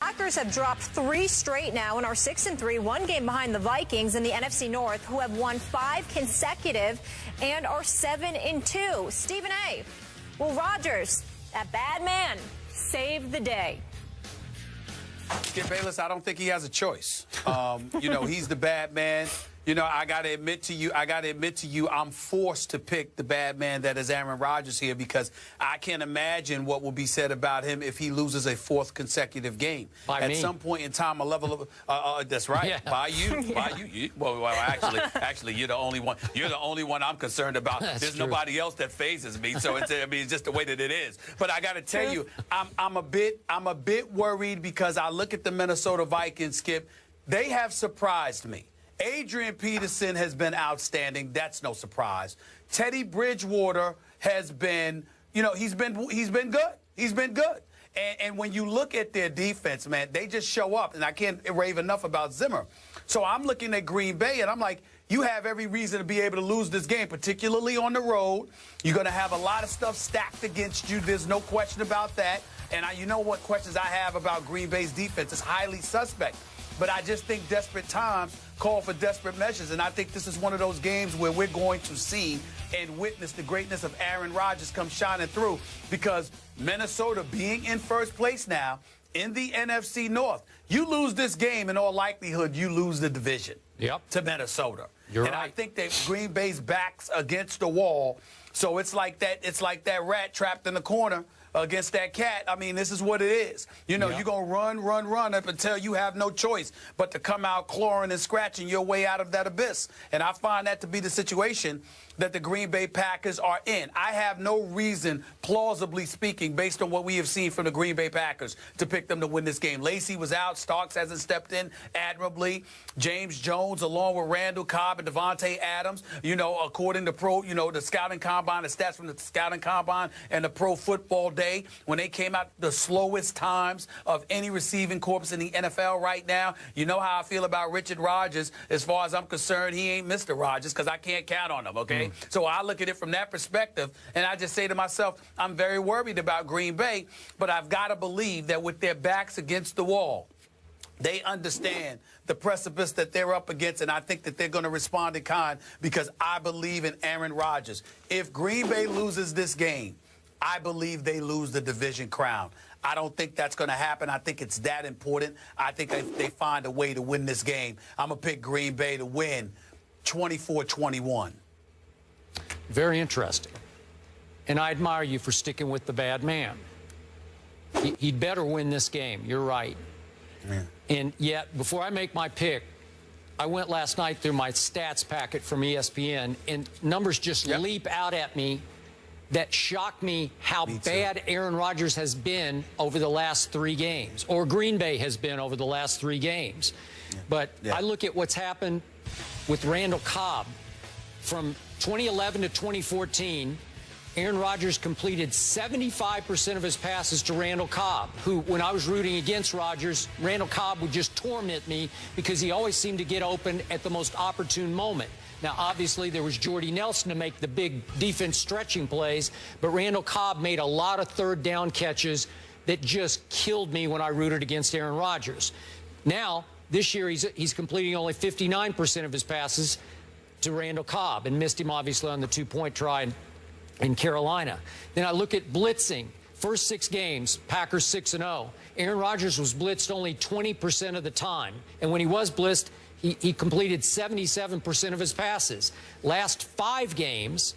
Packers have dropped 3 straight now and are 6-3, 1 game behind the Vikings in the NFC North, who have won 5 consecutive and are 7-2. Stephen A. Will Rodgers, that bad man, save the day? Skip Bayless, I don't think he has a choice. He's the bad man. I got to admit to you, I'm forced to pick the bad man that is Aaron Rodgers here because I can't imagine what will be said about him if he loses a 4th consecutive game. At some point in time, a level of that's right. Yeah. By you. Well, actually, you're the only one. You're the only one I'm concerned about. There's nobody else that phases me. So it's just the way that it is. But I got to tell you, I'm a bit worried because I look at the Minnesota Vikings, Skip. They have surprised me. Adrian Peterson has been outstanding. That's no surprise. Teddy Bridgewater has been, he's been good. He's been good. And when you look at their defense, man, they just show up. And I can't rave enough about Zimmer. So I'm looking at Green Bay, and I'm like, you have every reason to be able to lose this game, particularly on the road. You're going to have a lot of stuff stacked against you. There's no question about that. And you know what questions I have about Green Bay's defense? It's highly suspect. But I just think desperate times call for desperate measures. And I think this is one of those games where we're going to see and witness the greatness of Aaron Rodgers come shining through because Minnesota being in first place now in the NFC North, you lose this game, in all likelihood, you lose the division to Minnesota. You're right. I think that Green Bay's back's against the wall. So it's like that rat trapped in the corner against that cat. I mean, this is what it is. You're going to run up until you have no choice but to come out clawing and scratching your way out of that abyss. And I find that to be the situation that the Green Bay Packers are in. I have no reason, plausibly speaking, based on what we have seen from the Green Bay Packers, to pick them to win this game. Lacey was out. Starks hasn't stepped in admirably. James Jones, along with Randall Cobb and Devontae Adams, according to the scouting combine, the stats from the scouting combine and the Pro Football Day, when they came out the slowest times of any receiving corps in the NFL right now. You know how I feel about Richard Rodgers. As far as I'm concerned, he ain't Mr. Rodgers because I can't count on him, okay? So I look at it from that perspective, and I just say to myself, I'm very worried about Green Bay, but I've got to believe that with their backs against the wall, they understand the precipice that they're up against, and I think that they're going to respond in kind because I believe in Aaron Rodgers. If Green Bay loses this game, I believe they lose the division crown. I don't think that's going to happen. I think it's that important. I think if they find a way to win this game, I'm going to pick Green Bay to win 24-21. Very interesting. And I admire you for sticking with the bad man. He'd better win this game. You're right. Yeah. And yet, before I make my pick, I went last night through my stats packet from ESPN, and numbers just leap out at me that shock me how bad Aaron Rodgers has been over the last 3 games, or Green Bay has been over the last 3 games. Yeah. But I look at what's happened with Randall Cobb. From 2011 to 2014, Aaron Rodgers completed 75% of his passes to Randall Cobb, who, when I was rooting against Rodgers, Randall Cobb would just torment me because he always seemed to get open at the most opportune moment. Now, obviously, there was Jordy Nelson to make the big defense stretching plays, but Randall Cobb made a lot of third down catches that just killed me when I rooted against Aaron Rodgers. Now, this year, he's completing only 59% of his passes to Randall Cobb and missed him, obviously, on the 2-point try in Carolina. Then I look at blitzing. First 6 games, Packers 6-0. Aaron Rodgers was blitzed only 20% of the time. And when he was blitzed, he completed 77% of his passes. Last 5 games,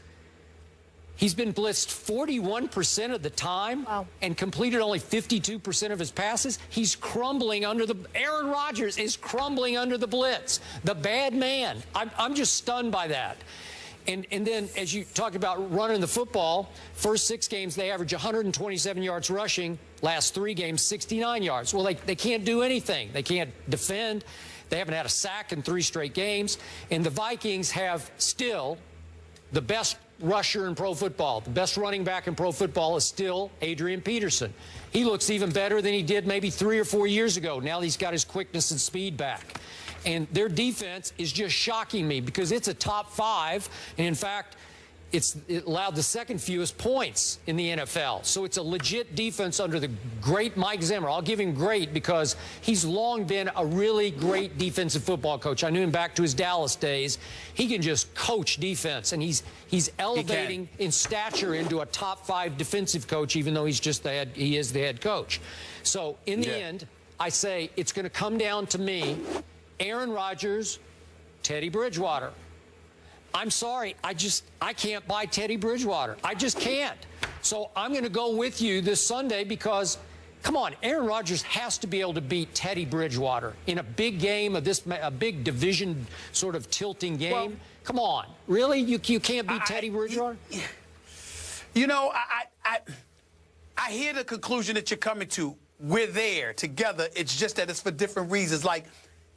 he's been blitzed 41% of the time and completed only 52% of his passes. He's crumbling under the – Aaron Rodgers is crumbling under the blitz. The bad man. I'm just stunned by that. And then, as you talked about running the football, first 6 games, they average 127 yards rushing. Last 3 games, 69 yards. Well, they can't do anything. They can't defend. They haven't had a sack in 3 straight games. And the Vikings have still the best rusher in pro football. The best running back in pro football is still Adrian Peterson. He looks even better than he did maybe 3 or 4 years ago. Now he's got his quickness and speed back. And their defense is just shocking me because it's a top 5. And in fact, it allowed the second fewest points in the NFL. So it's a legit defense under the great Mike Zimmer. I'll give him great because he's long been a really great defensive football coach. I knew him back to his Dallas days. He can just coach defense, and he's elevating in stature into a top 5 defensive coach, even though he is the head coach. So in the end, I say it's going to come down to me, Aaron Rodgers, Teddy Bridgewater. I'm sorry, I can't buy Teddy Bridgewater. I just can't. So I'm going to go with you this Sunday because, come on, Aaron Rodgers has to be able to beat Teddy Bridgewater in a big game of a big division sort of tilting game. Well, come on, really? You can't beat Teddy Bridgewater? You know, I hear the conclusion that you're coming to. We're there together. It's just that it's for different reasons. Like,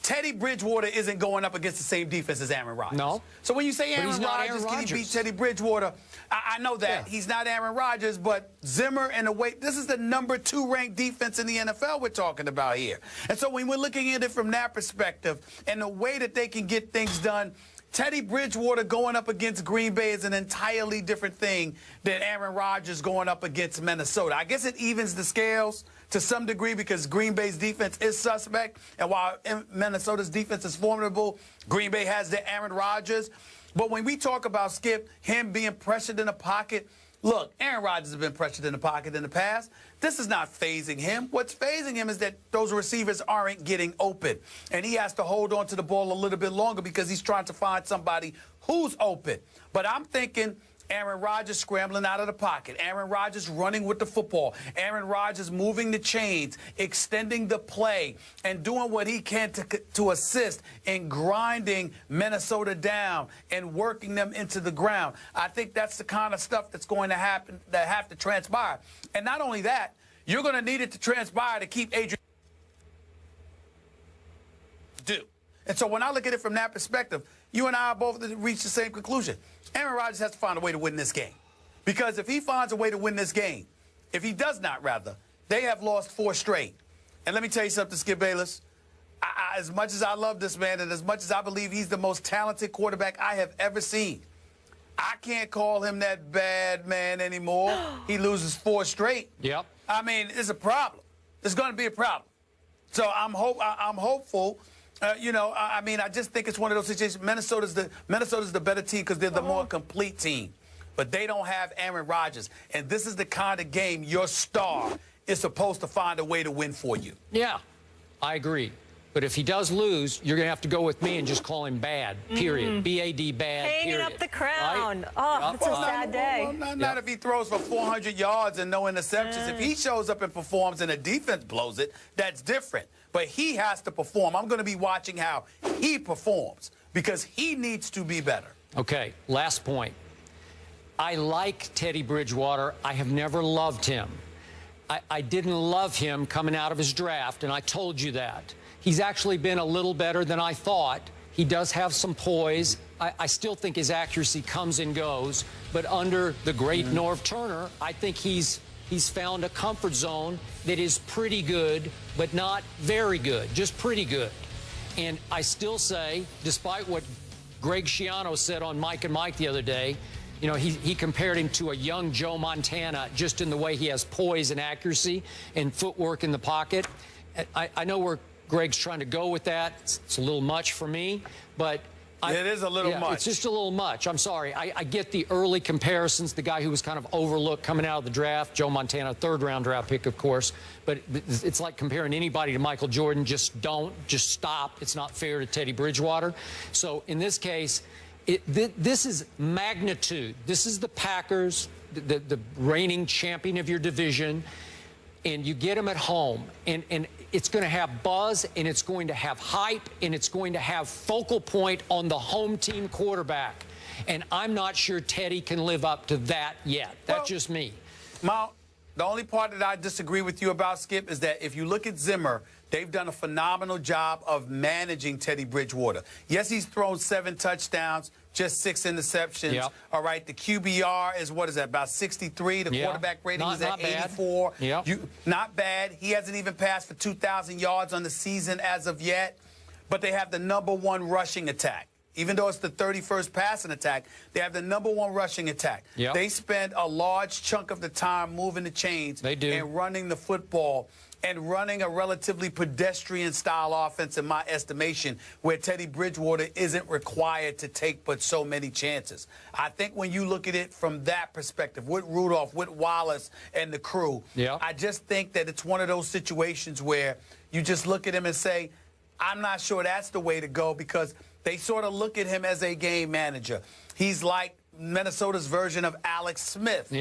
Teddy Bridgewater isn't going up against the same defense as Aaron Rodgers. No. So when you say Aaron Rodgers, can he beat Teddy Bridgewater? I know that. He's not Aaron Rodgers, but Zimmer and the way, this is the #2 ranked defense in the NFL we're talking about here. And so when we're looking at it from that perspective and the way that they can get things done, Teddy Bridgewater going up against Green Bay is an entirely different thing than Aaron Rodgers going up against Minnesota. I guess it evens the scales to some degree because Green Bay's defense is suspect, and while Minnesota's defense is formidable, Green Bay has the Aaron Rodgers. But when we talk about, Skip, him being pressured in the pocket, look, Aaron Rodgers has been pressured in the pocket in the past. This is not phasing him. What's phasing him is that those receivers aren't getting open, and he has to hold on to the ball a little bit longer because he's trying to find somebody who's open. But I'm thinking Aaron Rodgers scrambling out of the pocket, Aaron Rodgers running with the football, Aaron Rodgers moving the chains, extending the play, and doing what he can to assist in grinding Minnesota down and working them into the ground. I think that's the kind of stuff that's going to happen, that have to transpire. And not only that, you're going to need it to transpire to keep Adrian do. And so when I look at it from that perspective, you and I both reached the same conclusion. Aaron Rodgers has to find a way to win this game. Because if he finds a way to win this game, if he does not, rather, they have lost 4 straight. And let me tell you something, Skip Bayless. As much as I love this man and as much as I believe he's the most talented quarterback I have ever seen, I can't call him that bad man anymore. He loses 4 straight. Yep. I mean, it's a problem. There's going to be a problem. So I'm hopeful. You know, I mean, I just think it's one of those situations. Minnesota's the better team because they're the more complete team. But they don't have Aaron Rodgers. And this is the kind of game your star is supposed to find a way to win for you. Yeah, I agree. But if he does lose, you're going to have to go with me and just call him bad, period. B-A-D, bad, Hanging period. up the crown. Right? Oh, it's a sad day. Well, not if he throws for 400 yards and no interceptions. If he shows up and performs and the defense blows it, that's different. But he has to perform. I'm going to be watching how he performs because he needs to be better. Okay, last point. I like Teddy Bridgewater. I have never loved him. I didn't love him coming out of his draft, and I told you that. He's actually been a little better than I thought. He does have some poise. I still think his accuracy comes and goes. But under the great Norv Turner, I think he's found a comfort zone that is pretty good, but not very good, just pretty good. And I still say, despite what Greg Schiano said on Mike and Mike the other day, you know, he compared him to a young Joe Montana just in the way he has poise and accuracy and footwork in the pocket. I know where Greg's trying to go with that. It's a little much for me, but it is a little much. It's just a little much. I'm sorry. I get the early comparisons, the guy who was kind of overlooked coming out of the draft, Joe Montana, 3rd-round draft pick, of course. But it's like comparing anybody to Michael Jordan. Just stop. It's not fair to Teddy Bridgewater. So in this case, this is magnitude. This is the Packers, the reigning champion of your division, and you get them at home. And it's going to have buzz, and it's going to have hype, and it's going to have focal point on the home team quarterback. And I'm not sure Teddy can live up to that yet. That's just me. Mal, the only part that I disagree with you about, Skip, is that if you look at Zimmer, they've done a phenomenal job of managing Teddy Bridgewater. Yes, he's thrown 7 touchdowns, just 6 interceptions. Yep. All right, the QBR is, what is that, about 63? The quarterback rating is at 84. Yep. Not bad. He hasn't even passed for 2,000 yards on the season as of yet. But they have the #1 rushing attack even though it's the 31st passing attack, they have the #1 rushing attack. Yep. They spend a large chunk of the time moving the chains and running the football and running a relatively pedestrian-style offense, in my estimation, where Teddy Bridgewater isn't required to take but so many chances. I think when you look at it from that perspective, with Rudolph, with Wallace, and the crew, I just think that it's one of those situations where you just look at him and say, I'm not sure that's the way to go, because they sort of look at him as a game manager. He's like Minnesota's version of Alex Smith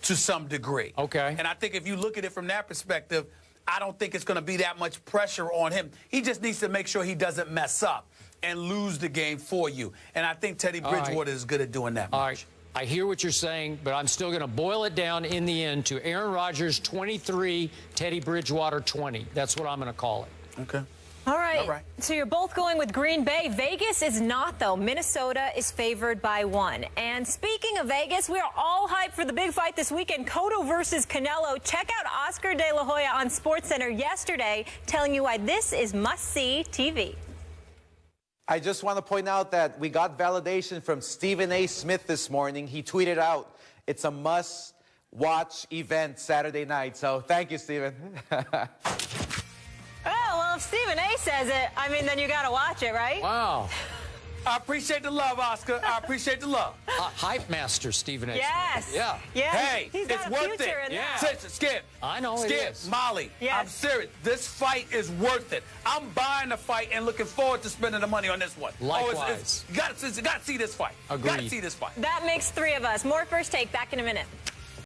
to some degree. Okay. And I think if you look at it from that perspective, I don't think it's going to be that much pressure on him. He just needs to make sure he doesn't mess up and lose the game for you. And I think Teddy Bridgewater is good at doing that. All right. I hear what you're saying, but I'm still going to boil it down in the end to Aaron Rodgers 23, Teddy Bridgewater 20. That's what I'm going to call it. Okay. All right. So you're both going with Green Bay. Vegas is not, though. Minnesota is favored by 1. And speaking of Vegas, we are all hyped for the big fight this weekend, Cotto versus Canelo. Check out Oscar De La Hoya on SportsCenter yesterday, telling you why this is must-see TV. I just want to point out that we got validation from Stephen A. Smith this morning. He tweeted out, it's a must-watch event Saturday night. So thank you, Stephen. Oh, well, if Stephen A. says it, I mean, then you got to watch it, right? Wow. I appreciate the love, Oscar. I appreciate the love. Hype master, Stephen A. Yes. Smith. Yeah. Yes. Hey, He's got it's a worth future it. in that. Skip. I know it Skip, is. Molly. Yes. I'm serious. This fight is worth it. I'm buying the fight and looking forward to spending the money on this one. Likewise. You got to see this fight. Agreed. Got to see this fight. That makes 3 of us. More First Take back in a minute.